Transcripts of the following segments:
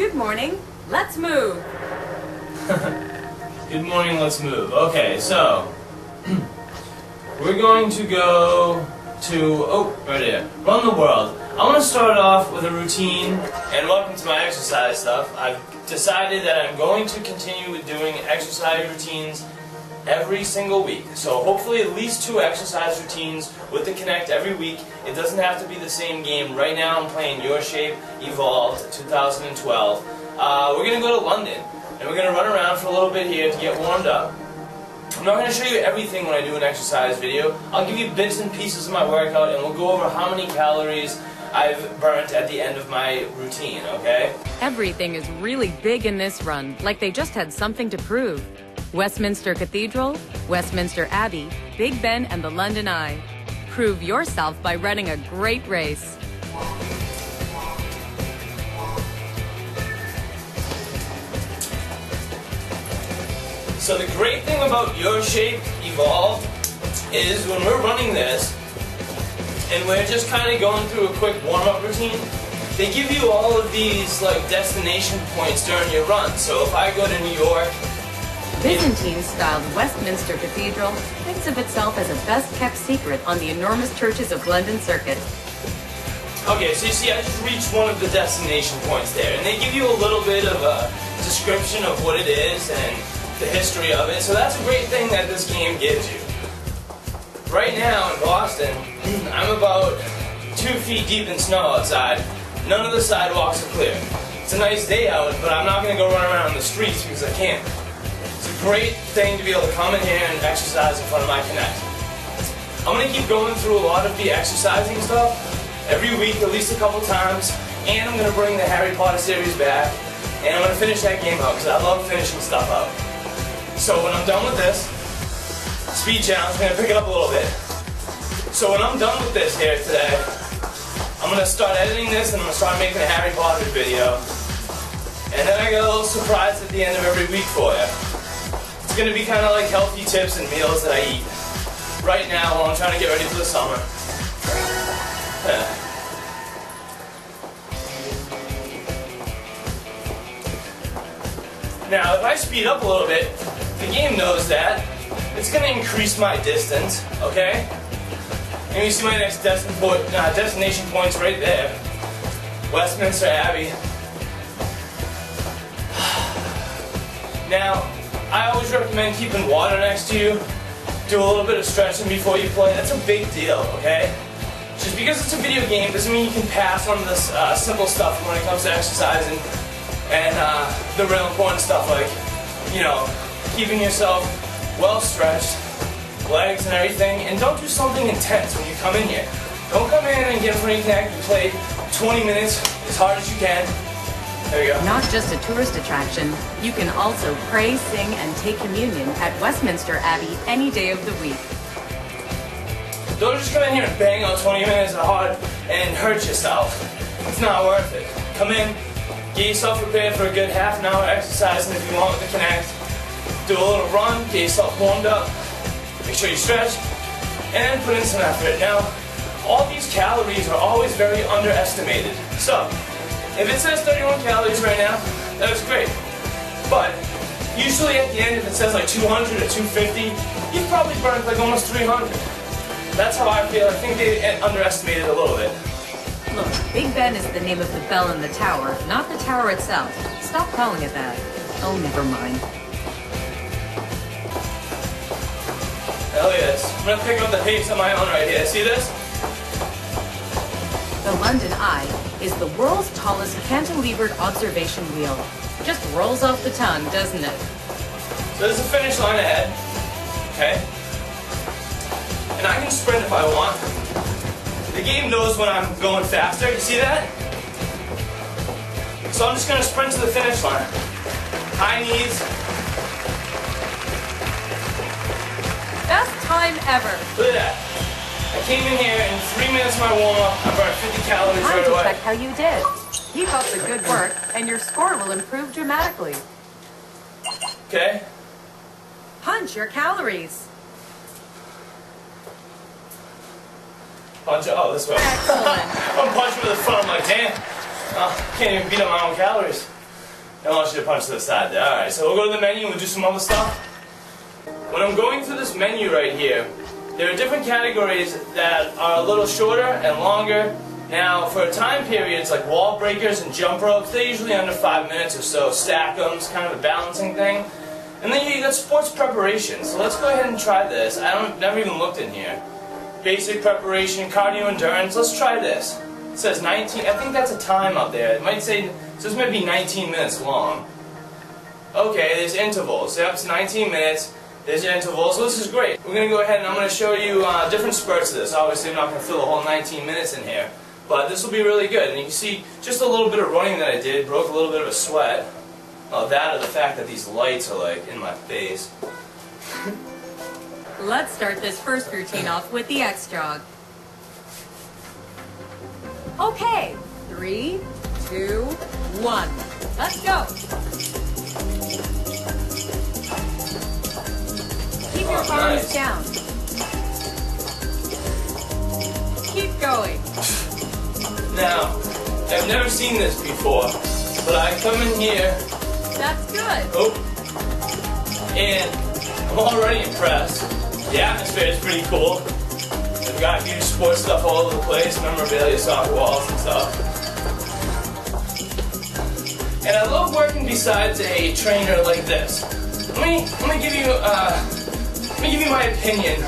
Good morning. Let's move. Good morning, let's move. Okay, so we're going to go to, right here, run the world. I want to start off with a routine, and welcome to my exercise stuff. I've decided that I'm going to continue with doing exercise routines every single week. So hopefully at least 2 exercise routines with the Kinect every week. It doesn't have to be the same game. Right now I'm playing Your Shape Evolved 2012. We're going to go to London, and we're going to run around for a little bit here to get warmed up. I'm not going to show you everything when I do an exercise video. I'll give you bits and pieces of my workout, and we'll go over how many calories I've burnt at the end of my routine, okay? Everything is really big in this run, like they just had something to prove. Westminster Cathedral, Westminster Abbey, Big Ben, and the London Eye. Prove yourself by running a great race. So the great thing about Your Shape Evolved is when we're running this, and we're just kind of going through a quick warm-up routine, they give you all of these like destination points during your run. So if I go to New York, Byzantine-styled Westminster Cathedral thinks of itself as a best-kept secret on the enormous churches of London circuit. okay, so you see I just reached one of the destination points there, and they give you a little bit of a description of what it is and the history of it, so that's a great thing that this game gives you. Right now in Boston, I'm about 2 feet deep in snow outside. None of the sidewalks are clear. It's a nice day out, but I'm not going to go run around the streets because I can't. It's a great thing to be able to come in here and exercise in front of my Kinect. I'm going to keep going through a lot of the exercising stuff every week, at least a couple times, and I'm going to bring the Harry Potter series back, and I'm going to finish that game out because I love finishing stuff out. So when I'm done with this, speed challenge, I'm going to pick it up a little bit. So when I'm done with this here today, I'm going to start editing this and I'm going to start making a Harry Potter video. And then I got a little surprise at the end of every week for you. It's going to be kind of like healthy tips and meals that I eat right now while I'm trying to get ready for the summer. Now if I speed up a little bit, the game knows that. It's going to increase my distance, okay? And you see my next destination points right there. Westminster Abbey. Now, I always recommend keeping water next to you. Do a little bit of stretching before you play. That's a big deal, okay? Just because it's a video game doesn't mean you can pass on this simple stuff when it comes to exercising and the real important stuff like, you know, keeping yourself well stretched, legs and everything, and don't do something intense when you come in here. Don't come in and get in front of your Kinect and play 20 minutes as hard as you can. There you go. Not just a tourist attraction, you can also pray, sing, and take communion at Westminster Abbey any day of the week. Don't just come in here and bang out 20 minutes hard and hurt yourself. It's not worth it. Come in, get yourself prepared for a good half an hour exercising if you want with the Kinect. Do a little run, get yourself warmed up, make sure you stretch, and put in some effort. Now, all these calories are always very underestimated. So, if it says 31 calories right now, that's great. But, usually at the end, if it says like 200 or 250, you've probably burned like almost 300. That's how I feel. I think they underestimated a little bit. Look, Big Ben is the name of the bell in the tower, not the tower itself. Stop calling it that. Oh, never mind. Hell yes. I'm going to pick up the pace on my own right here. See this? The London Eye is the world's tallest cantilevered observation wheel. Just rolls off the tongue, doesn't it? So there's a finish line ahead. Okay? And I can sprint if I want. The game knows when I'm going faster. You see that? So I'm just going to sprint to the finish line. High knees. Best time ever. Look at that. I came in here in 3 minutes of my warm-up. I burned 50 calories Time right to away. check how you did. Keep up the good work, and your score will improve dramatically. Okay? Punch your calories. Punch it. Oh, this way. Excellent. I'm punching with the front. I'm like, damn. Can't even beat up my own calories. I want you to punch to the side there. Alright, so we'll go to the menu and we'll do some other stuff. When I'm going through this menu right here, there are different categories that are a little shorter and longer. Now, for time periods like wall breakers and jump ropes, they're usually under 5 minutes or so. Stack them, it's kind of a balancing thing. And then you got sports preparation. So let's go ahead and try this. Never even looked in here. Basic preparation, cardio endurance. Let's try this. It says 19. I think that's a time up there. It might say, so this might be 19 minutes long. Okay, there's intervals. Yep, it's 19 minutes. There's intervals. So this is great. We're going to go ahead and I'm going to show you different spurts of this. Obviously, I'm not going to fill the whole 19 minutes in here. But this will be really good. And you can see just a little bit of running that I did. Broke a little bit of a sweat. That or the fact that these lights are like in my face. Let's start this first routine off with the X jog. Okay, 3, 2, 1. Let's go. Keep your arms down. Keep going. Now, I've never seen this before, but I come in here. That's good. Oh, and I'm already impressed. The atmosphere is pretty cool. They've got huge sports stuff all over the place, memorabilia, soccer balls and stuff. And I love working besides a trainer like this. Let me give you my opinion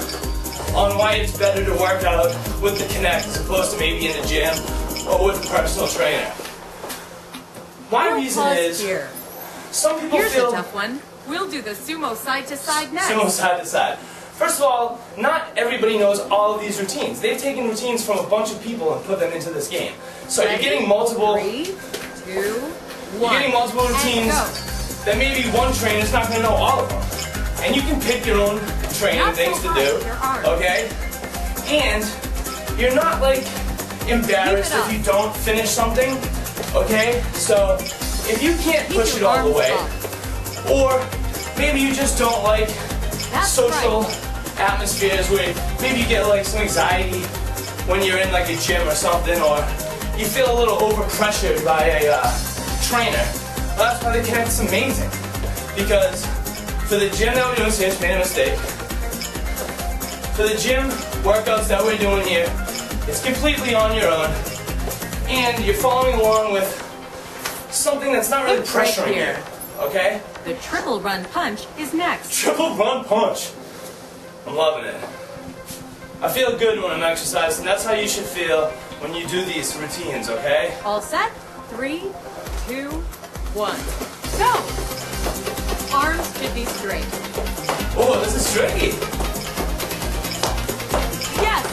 on why it's better to work out with the Kinect as opposed to maybe in the gym or with a personal trainer. My reason is some people Here's feel a tough one. We'll do the sumo side to side next. sumo side to side. First of all, not everybody knows all of these routines. They've taken routines from a bunch of people and put them into this game. So you're getting multiple. 3, 2, 1. You're getting multiple routines that maybe one trainer's not going to know all of them. And you can pick your own training things to do. Okay? And you're not like embarrassed if you don't finish something. Okay? So if you can't push it all the way, or maybe you just don't like social atmospheres where maybe you get like some anxiety when you're in like a gym or something, or you feel a little overpressured by a trainer. Well, that's why the Kinect's amazing. Because for the gym that we're doing, so just made a mistake. For the gym workouts that we're doing here, it's completely on your own, and you're following along with something that's not really pressuring you. Okay? The triple run punch is next. Triple run punch. I'm loving it. I feel good when I'm exercising. That's how you should feel when you do these routines, okay? All set? 3, 2, 1. Go! Arms should be straight. Oh, this is tricky. Yes!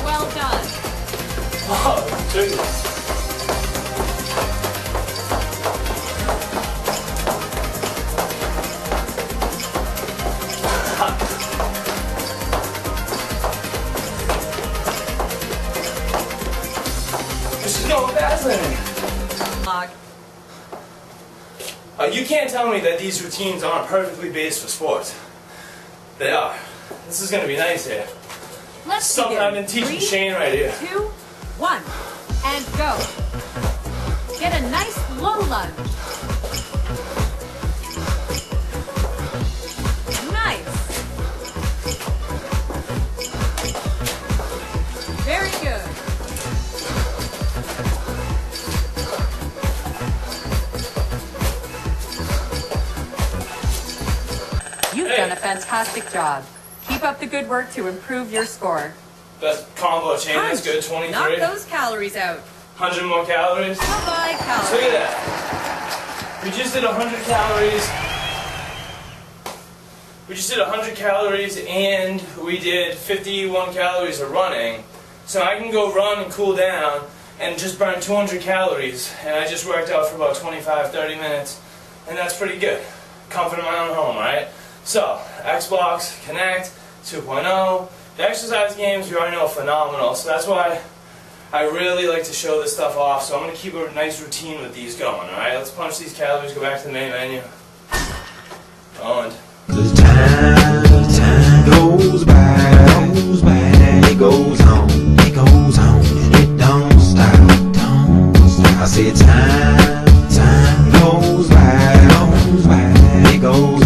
Well done. Oh, this is tricky. This is no fascinating. You can't tell me that these routines aren't perfectly based for sports. They are. This is going to be nice here. Let's Something begin. I've been teaching 3, Shane right here. 2, 1. And go. Get a nice low lunge. Nice. Very good. You've done a fantastic job. Keep up the good work to improve your score. That combo chain, that's good. 23. Knock those calories out. 100 more calories. Bye-bye calories. So look at that. We just did 100 calories. We just did 100 calories and we did 51 calories of running. So I can go run and cool down and just burn 200 calories. And I just worked out for about 25, 30 minutes. And that's pretty good. Comfort of my own home, right? So, Xbox, Kinect, 2.0. The exercise games, you already know, are phenomenal. So that's why I really like to show this stuff off. So I'm going to keep a nice routine with these going, alright? Let's punch these calories, go back to the main menu. And Time goes by, it goes on, and it don't stop. Time goes by, it goes